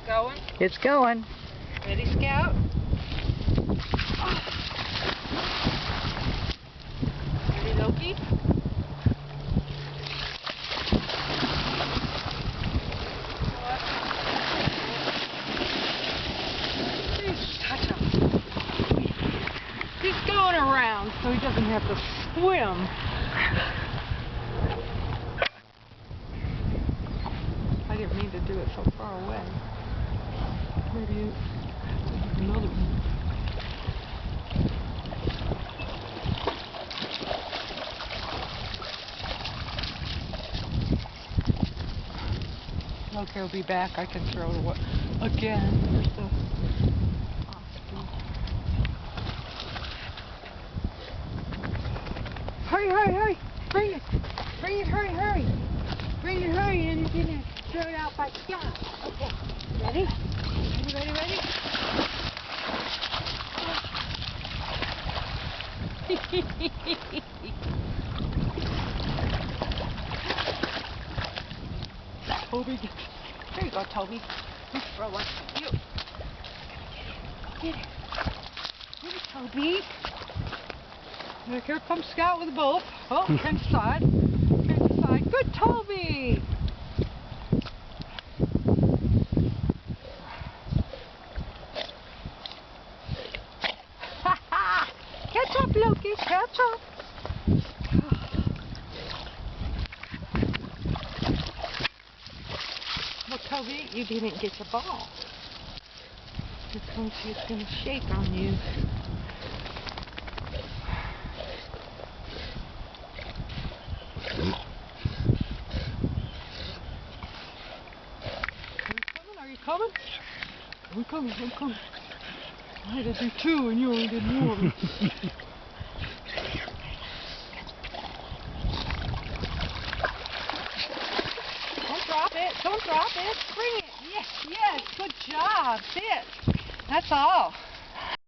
going? It's going. Ready, Scout? Ready, Loki? He's going around so he doesn't have to swim. I didn't mean to do it so far away. Maybe another one. Okay, I'll be back. I can throw it again. There's the osprey. Hurry, hurry, hurry! Bring it! Bring it, hurry, hurry! Bring it, hurry, and you're gonna throw it out by Scott. Okay, ready? Ready, ready? Toby, there you go, Toby. Let's throw one for you. Get it. Get it, Toby. Now, here comes Scout with a boat. Oh, turn to side. Turn to side. Good, Toby! Ha ha! Catch up, Loki, catch up! Well, Toby, you didn't get the ball. Here comes he's going to shake on you. Are you coming? I'm coming, I'm coming. I had to do two and you only did one. Don't drop it, don't drop it. Bring it. Yes, yes, good job. Sit. That's all.